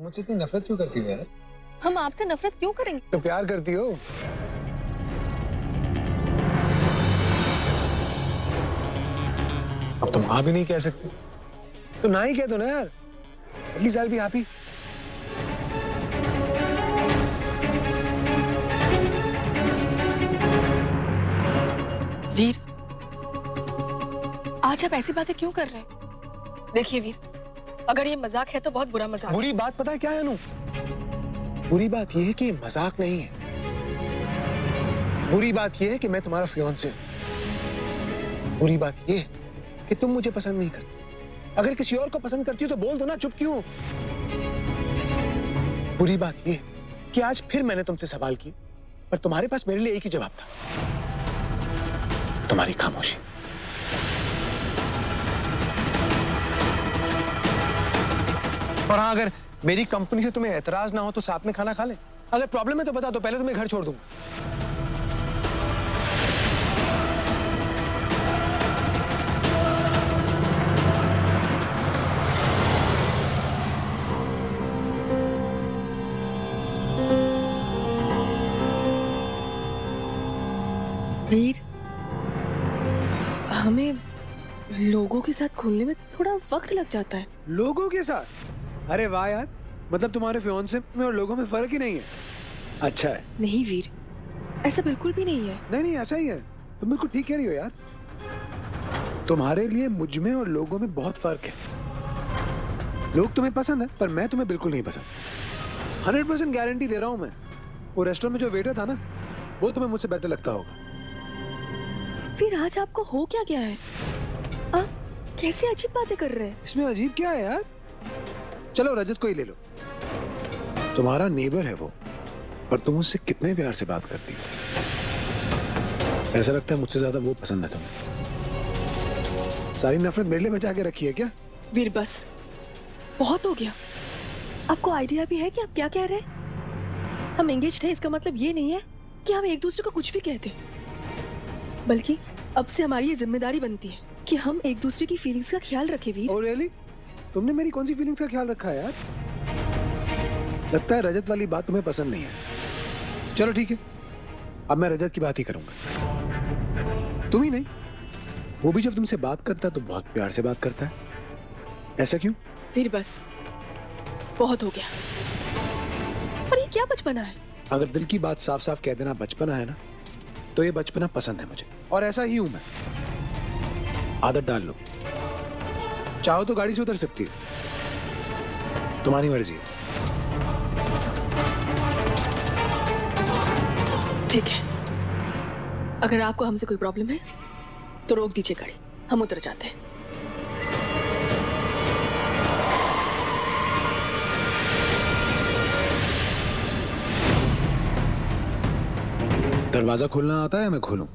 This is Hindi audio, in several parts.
मुझसे इतनी नफरत क्यों करती हो यार? हम आपसे नफरत क्यों करेंगे? तो प्यार करती हो। अब तुम हाँ भी नहीं कह सकते तो ना ही कह दो ना यार। Please I be happy. Veer, आज आप ऐसी बातें क्यों कर रहे हैं? देखिए वीर, अगर ये मजाक है तो बहुत बुरा मजाक है। बुरी बात पता है क्या है अनु? बुरी बात यह है कि ये मजाक नहीं है। बुरी बात यह है कि मैं तुम्हारा फियांसे हूं। बुरी बात यह है कि तुम मुझे पसंद नहीं करती। अगर किसी और को पसंद करती हो तो बोल दो ना, चुप क्यों? बुरी बात यह है कि आज फिर मैंने तुमसे सवाल किए पर तुम्हारे पास मेरे लिए एक ही जवाब था, तुम्हारी खामोशी। और हाँ, अगर मेरी कंपनी से तुम्हें एतराज ना हो तो साथ में खाना खा ले। अगर प्रॉब्लम है तो बता दो, पहले तुम्हें घर छोड़ दूंगा। वीर, हमें लोगों के साथ खुलने में थोड़ा वक्त लग जाता है। लोगों के साथ? अरे वाह यार, मतलब तुम्हारे फियांसे में और लोगों में फर्क ही नहीं है। अच्छा है। नहीं वीर, ऐसा बिल्कुल भी नहीं है। नहीं नहीं, ऐसा ही है। तुम बिल्कुल ठीक कह रही हो यार। तुम्हारे लिए मुझ में और लोगों में बहुत फर्क है। लोग तुम्हें पसंद है पर मैं तुम्हें बिल्कुल नहीं पसंद। 100% गारंटी दे रहा हूं मैं। वो रेस्टोरेंट में जो वेटर था ना, वो तुम्हें मुझसे बेटर लगता होगा। फिर आज आपको हो क्या गया है? आप कैसे अजीब बातें कर रहे हैं? इसमें अजीब क्या है यार? चलो रजत को ही ले लो। तुम्हारा नेबर है वो, पर तुम उससे कितने प्यार से बात करती हो। ऐसा लगता है मुझसे ज्यादा वो पसंद है तुम्हें। सारी नफरत मेरे लिए बचा के रखी है क्या? वीर बस, बहुत हो गया। आपको आइडिया भी है कि आप क्या कह रहे हैं? हम एंगेज्ड हैं, इसका मतलब ये नहीं है कि हम एक दूसरे को कुछ भी कहते, बल्कि अब से हमारी ये जिम्मेदारी बनती है कि हम एक दूसरे की फीलिंग्स का ख्याल रखें। वीर, ओह रियली? तुमने मेरी कौन सी फीलिंग्स का ख्याल रखा है यार? लगता है रजत वाली बात तुम्हें पसंद नहीं है। चलो ठीक है, अब मैं रजत की बात ही करूंगा। तुम ही नहीं, वो भी जब तुमसे बात करता है तो बहुत प्यार से बात करता है। ऐसा क्यों? वीर बस, बहुत हो गया। और ये क्या बचपना है? अगर दिल की बात साफ साफ कह देना बचपना है ना, तो ये बचपना पसंद है मुझे, और ऐसा ही हूं मैं। आदत डाल लो। चाहो तो गाड़ी से उतर सकती है, तुम्हारी मर्जी है। ठीक है, अगर आपको हमसे कोई प्रॉब्लम है तो रोक दीजिए गाड़ी, हम उतर जाते हैं। दरवाजा खोलना आता है? मैं खोलूं?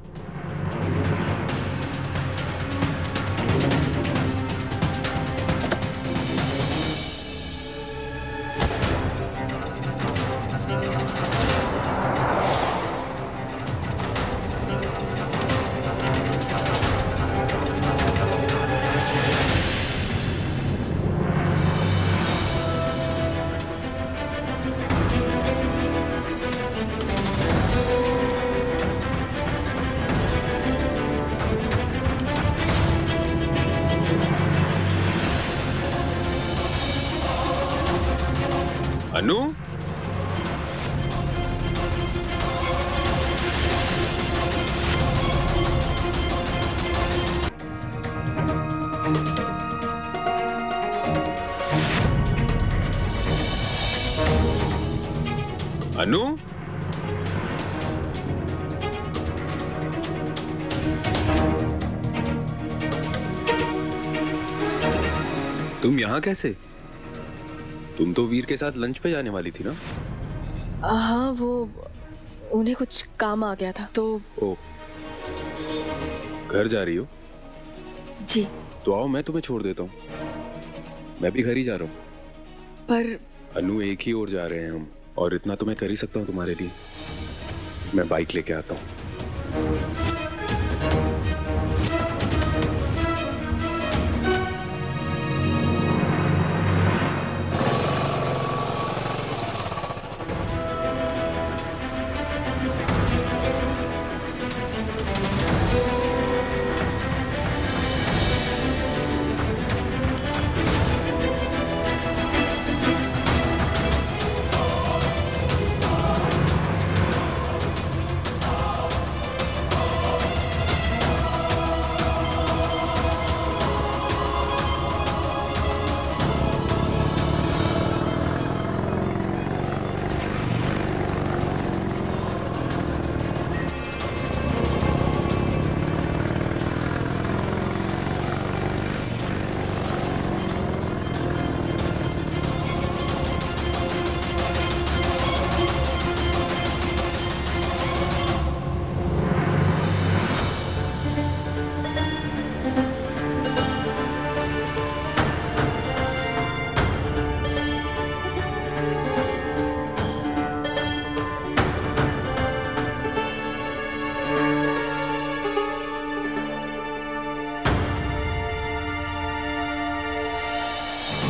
अनु, अनु, तुम यहाँ कैसे? तुम तो वीर के साथ लंच पे जाने वाली थी ना? हाँ, वो उन्हें कुछ काम आ गया था तो। ओ, घर जा रही हो? जी। तो आओ, मैं तुम्हें छोड़ देता हूँ। मैं भी घर ही जा रहा हूँ। पर अनु, एक ही ओर जा रहे हैं हम, और इतना तो मैं कर ही सकता हूँ तुम्हारे लिए। मैं बाइक लेके आता हूँ।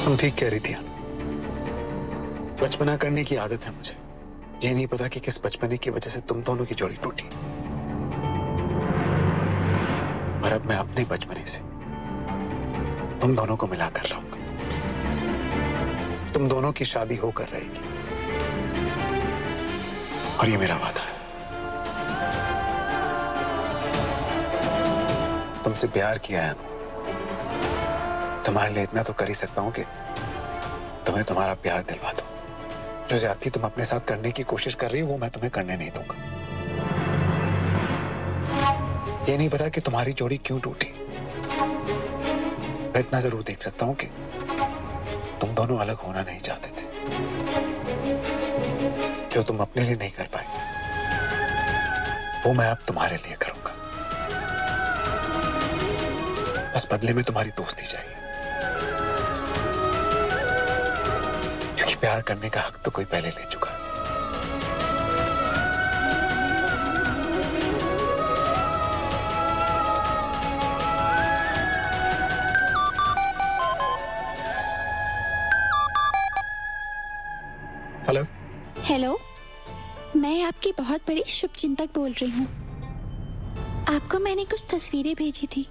तुम ठीक कह रही थी अनु। बचपना करने की आदत है मुझे। ये नहीं पता कि किस बचपने की वजह से तुम दोनों की जोड़ी टूटी। पर अब मैं अपने बचपने से तुम दोनों को मिलाकर रहूंगा। तुम दोनों की शादी होकर रहेगी और ये मेरा वादा है। तुमसे प्यार किया है अनु। तुम्हारे लिए इतना तो कर ही सकता हूं कि तुम्हें तुम्हारा प्यार दिलवा दूं। जो ज्यादती तुम अपने साथ करने की कोशिश कर रही हो वो मैं तुम्हें करने नहीं दूंगा। ये नहीं पता कि तुम्हारी जोड़ी क्यों टूटी। मैं इतना जरूर देख सकता हूं कि तुम दोनों अलग होना नहीं चाहते थे। जो तुम अपने लिए नहीं कर पाए वो मैं अब तुम्हारे लिए करूंगा। बस बदले में तुम्हारी दोस्ती चाहिए, क्योंकि प्यार करने का हक तो कोई पहले ले चुका है। हेलो। हेलो, मैं आपकी बहुत बड़ी शुभचिंतक बोल रही हूँ। आपको मैंने कुछ तस्वीरें भेजी थी,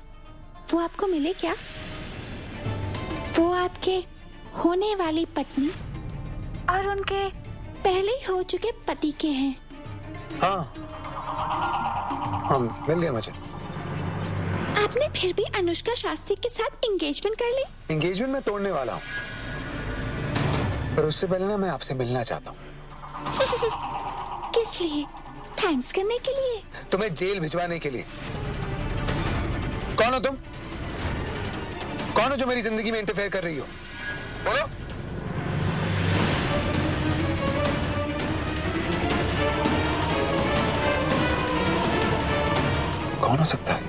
वो आपको मिले क्या? वो आपके होने वाली पत्नी और उनके पहले ही हो चुके पति के हैं। हाँ, मिल गया मुझे। आपने फिर भी अनुष्का शास्त्री के साथ एंगेजमेंट कर ली? एंगेजमेंट मैं तोड़ने वाला हूँ, पर उससे पहले ना मैं आपसे मिलना चाहता हूँ। किस लिए? थैंक्स करने के लिए? तुम्हें जेल भिजवाने के लिए। कौन हो तुम? कौन हो जो मेरी जिंदगी में इंटरफेयर कर रही हो? बोलो। कौन हो सकता है?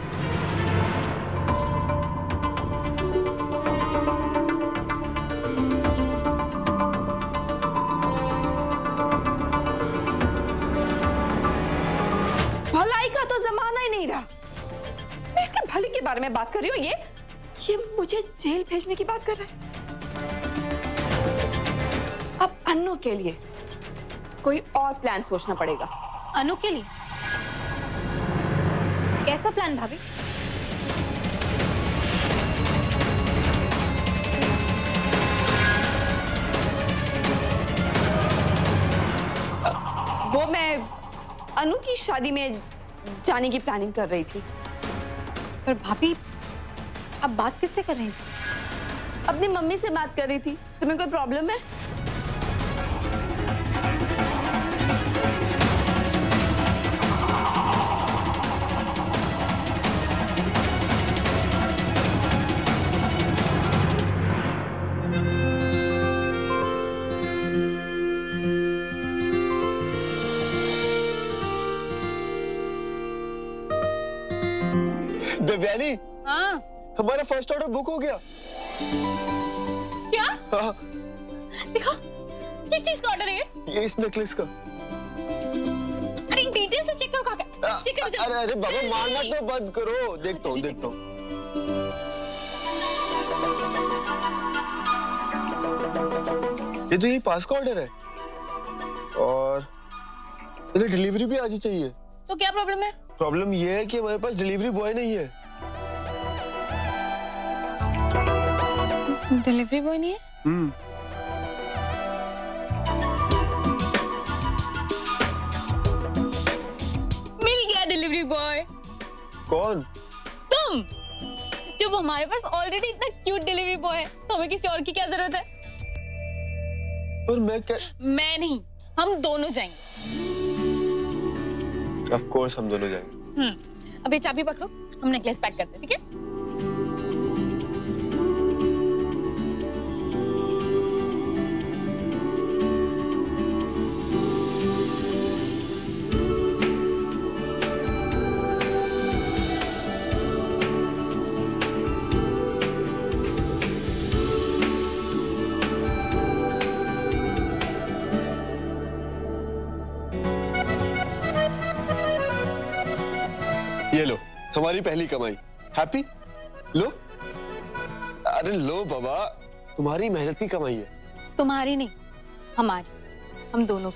भलाई का तो जमाना ही नहीं रहा। मैं इसके भले के बारे में बात कर रही हूँ, ये मुझे जेल भेजने की बात कर रहा है। अब अनु के लिए कोई और प्लान सोचना पड़ेगा। अनु के लिए कैसा प्लान भाभी? वो मैं अनु की शादी में जाने की प्लानिंग कर रही थी। पर भाभी अब बात किससे कर रही थी? अपनी मम्मी से बात कर रही थी। तुम्हें कोई प्रॉब्लम है? देवयानी, हाँ हमारा फर्स्ट ऑर्डर बुक हो गया। क्या? हाँ, दिखा, किस चीज का ऑर्डर है ये? ये इस नेकलेस का। अरे डिटेल से चेक करो काका। चेक करो जल्दी। अरे बाबा, मारना तो बंद करो। देखता हूँ। ये तो यही पास का ऑर्डर है और इन्हें डिलीवरी भी आज ही चाहिए। तो क्या प्रॉब्लम है? प्रॉब्लम ये है कि हमारे पास डिलीवरी बॉय नहीं है। डिलीवरी बॉय नहीं है? मिल गया डिलीवरी बॉय। कौन? तुम। जब हमारे पास ऑलरेडी इतना क्यूट डिलीवरी बॉय है तो हमें किसी और की क्या जरूरत है? और मैं क्या? मैं नहीं, हम दोनों जाएंगे। ऑफ कोर्स हम दोनों जाएंगे। अब ये चाबी पकड़ो, हम नेकलेस पैक करते हैं, ठीक है? ये लो, हमारी पहली कमाई। हैप्पी? लो। अरे लो बाबा, तुम्हारी मेहनत की कमाई है। तुम्हारी नहीं, हमारी, हम दोनों।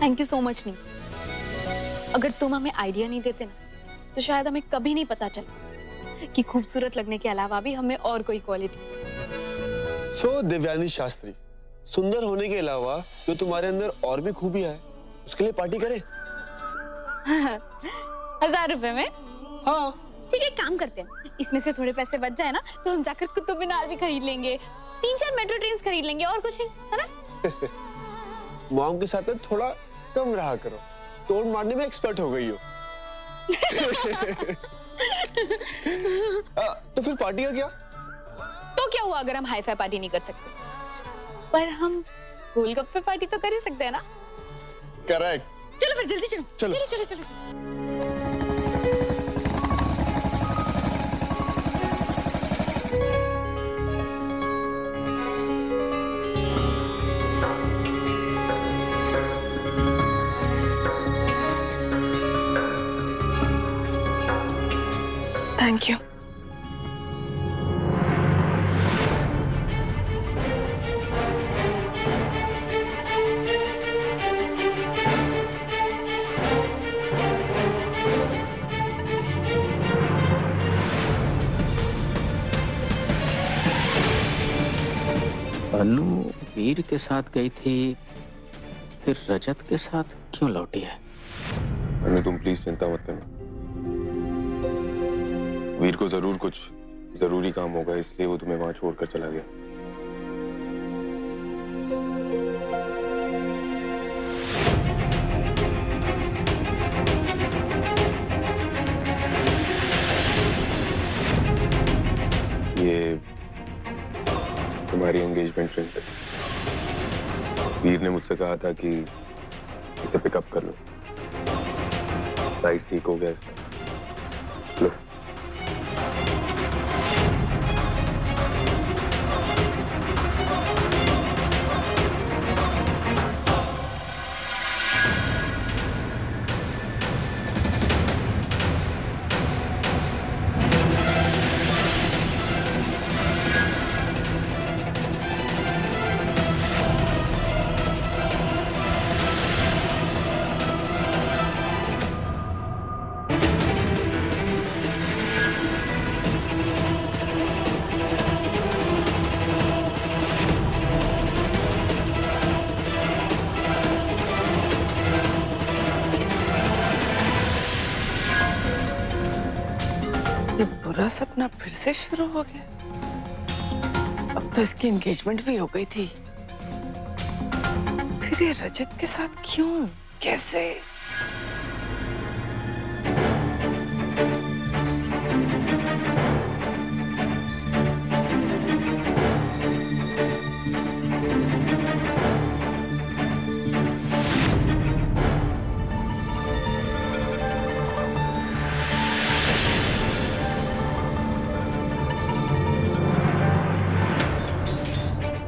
Thank you so much. नहीं, अगर तुम हमें आइडिया नहीं देते ना तो शायद हमें कभी नहीं पता चला कि खूबसूरत लगने के अलावा भी हमें और कोई क्वालिटी। सो दिव्यानी शास्त्री, सुंदर होने के अलावा जो तुम्हारे अंदर और भी खूबियां है उसके लिए पार्टी करें? 1000 रुपए में? हाँ। ठीक है, काम करते हैं, इसमें से थोड़े पैसे बच जाए ना तो हम जाकर कुतुब मीनार भी खरीद लेंगे, 3-4 मेट्रो ट्रेन खरीद लेंगे, और कुछ नहीं, है ना? मॉम के साथ में थोड़ा कम रहा करो, टोन मारने में एक्सपर्ट हो गई हो। तो फिर पार्टी का क्या? तो क्या हुआ अगर हम हाई फाई पार्टी नहीं कर सकते, पर हम गोलगप्पे पार्टी तो कर ही सकते हैं ना? करेक्ट। चलो फिर जल्दी चलो। चलो। चलो चलो चलो, चलो। Thank you. अनु वीर के साथ गई थी, फिर रजत के साथ क्यों लौटी है? अनु तुम प्लीज चिंता मत करना, वीर को जरूर कुछ जरूरी काम होगा इसलिए वो तुम्हें वहां छोड़कर चला गया। ये तुम्हारी एंगेजमेंट रिंग है। वीर ने मुझसे कहा था कि इसे पिकअप कर लो, प्राइस ठीक हो गया इसका। लो। ये बुरा सपना फिर से शुरू हो गया। अब तो इसकी एंगेजमेंट भी हो गई थी, फिर ये रजत के साथ क्यों, कैसे?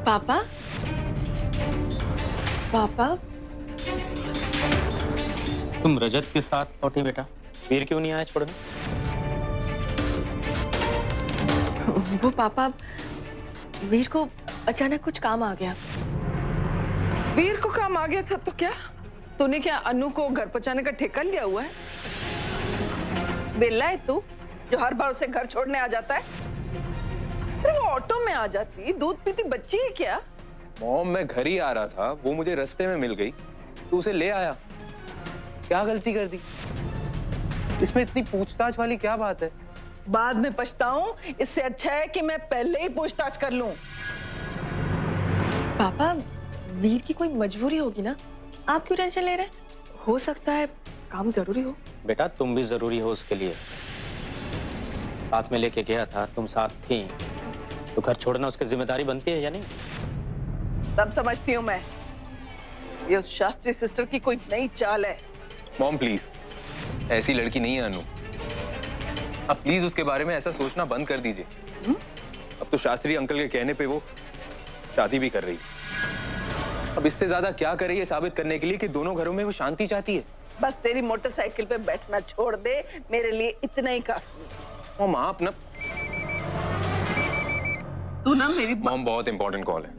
पापा, पापा, तुम रजत के साथ लौटी बेटा, वीर क्यों नहीं आया छोड़ने? वो पापा, वीर को अचानक कुछ काम आ गया। वीर को काम आ गया था तो क्या? तूने क्या अनु को घर पहुंचाने का ठेका लिया हुआ है? बेला है तू जो हर बार उसे घर छोड़ने आ जाता है? अरे वो ऑटो में आ जाती, दूध पीती बच्ची है क्या? मॉम मैं घर ही आ रहा था, वो मुझे रास्ते में मिल गई तो उसे ले आया। क्या गलती कर दी? इसमें इतनी पूछताछ वाली क्या बात है? बाद में पछताऊं, इससे अच्छा है कि मैं पहले ही पूछताछ कर लूं। पापा, वीर की कोई मजबूरी होगी ना, आप क्यों टेंशन ले रहे हैं? हो सकता है काम जरूरी हो। बेटा तुम भी जरूरी हो उसके लिए, साथ में लेके गया था, तुम साथ थी, तो घर छोड़ना उसकी जिम्मेदारी बनती है या नहीं? सब समझती हूँ मैं, ये उस शास्त्री सिस्टर की कोई नई चाल है। मॉम प्लीज, ऐसी लड़की नहीं है अनु। अब प्लीज उसके बारे में ऐसा सोचना बंद कर दीजिए। अब तो शास्त्री अंकल के कहने पे वो शादी भी कर रही है। अब इससे ज्यादा क्या करे ये साबित करने के लिए कि दोनों घरों में वो शांति चाहती है। बस तेरी मोटरसाइकिल पे बैठना छोड़ दे, मेरे लिए इतना ही काफी। मॉम आप ना तू ना मेरी मॉम बहुत इंपॉर्टेंट कॉल है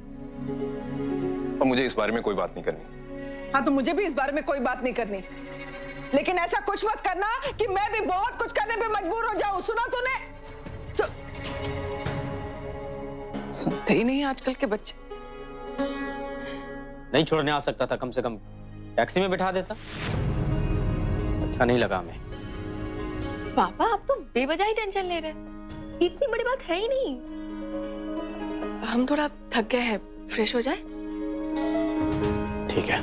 और मुझे इस बारे में कोई बात नहीं करनी। हाँ तो मुझे भी इस बारे में कोई बात नहीं करनी, लेकिन ऐसा कुछ मत करना कि मैं भी बहुत कुछ करने पे मजबूर हो जाऊं। सुना तूने? सुनते ही नहीं आजकल के बच्चे। नहीं छोड़ने आ सकता था, कम से कम टैक्सी में बिठा देता। अच्छा नहीं लगा हमें। पापा आप तो बेवजह ही टेंशन ले रहे हैं, इतनी बड़ी बात है ही नहीं। हम थोड़ा थक गए हैं, फ्रेश हो जाए। ठीक है।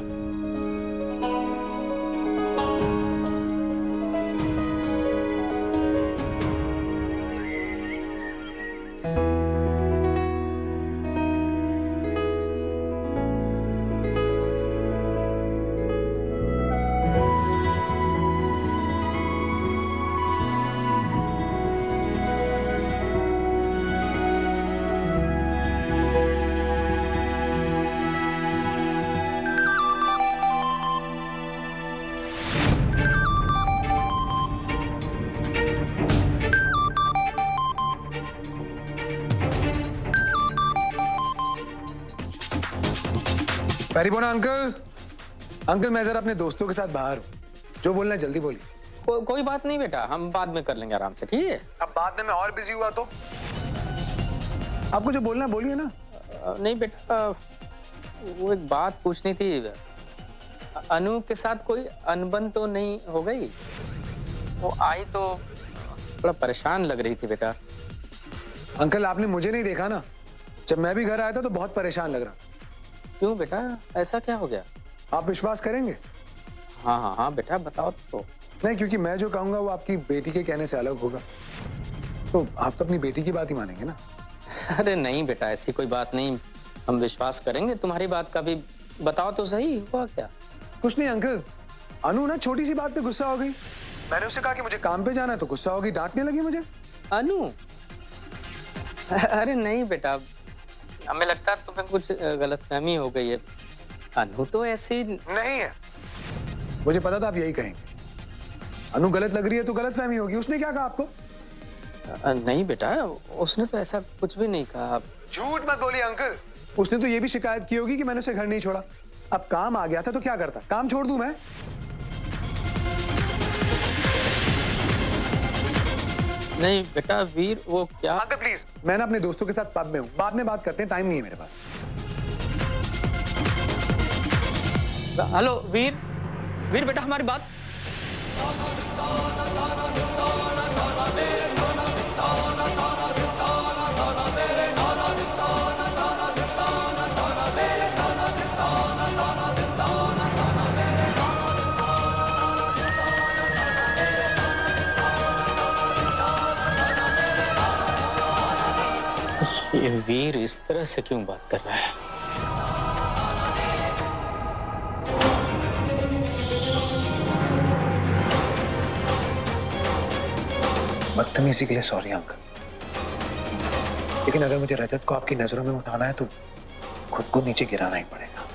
पैरीबोना अंकल। अंकल मैं जरा अपने दोस्तों के साथ बाहर हूँ, जो बोलना है जल्दी बोलिए। कोई बात नहीं बेटा, हम बाद में कर लेंगे आराम से, ठीक है? अब बाद में मैं और बिजी हुआ तो आपको जो बोलना है बोलिए ना। नहीं बेटा, वो एक बात पूछनी थी। अनु के साथ कोई अनबन तो नहीं हो गई? वो आई तो थोड़ा परेशान लग रही थी बेटा। अंकल आपने मुझे नहीं देखा ना, जब मैं भी घर आया था तो बहुत परेशान लग रहा। क्यों बेटा, ऐसा क्या हो गया? आप विश्वास करेंगे? हाँ हाँ हाँ बेटा बताओ तो। नहीं, क्योंकि मैं जो कहूंगा वो आपकी बेटी के कहने से अलग होगा, तो आप तो अपनी बेटी की बात ही मानेंगे ना। अरे नहीं बेटा, ऐसी कोई बात नहीं, हम विश्वास करेंगे तुम्हारी बात का भी। बताओ तो सही, हुआ क्या? कुछ नहीं अंकल, अनु ना छोटी सी बात पे गुस्सा हो गई। मैंने उससे कहा कि मुझे काम पे जाना है तो गुस्सा हो गई, डांटने लगी मुझे। अनु? अरे नहीं बेटा, हमें लगता है तुम्हें कुछ गलतफहमी हो गई है। अनु तो ऐसी नहीं है, मुझे पता था आप यही कहेंगे। अनु गलत लग रही है तो गलतफहमी होगी। उसने क्या कहा आपको? नहीं बेटा, उसने तो ऐसा कुछ भी नहीं कहा। झूठ मत बोलिए अंकल, उसने तो ये भी शिकायत की होगी कि मैंने उसे घर नहीं छोड़ा। अब काम आ गया था तो क्या करता, काम छोड़ दूं मैं? नहीं बेटा वीर, वो क्या? अंकल प्लीज, मैं ना अपने दोस्तों के साथ पब में हूँ, बाद में बात करते हैं, टाइम नहीं है मेरे पास। हेलो वीर, वीर बेटा हमारी बात। ये वीर इस तरह से क्यों बात कर रहा है? बदतमीजी के लिए सॉरी अंकल, लेकिन अगर मुझे रजत को आपकी नजरों में उठाना है तो खुद को नीचे गिराना ही पड़ेगा।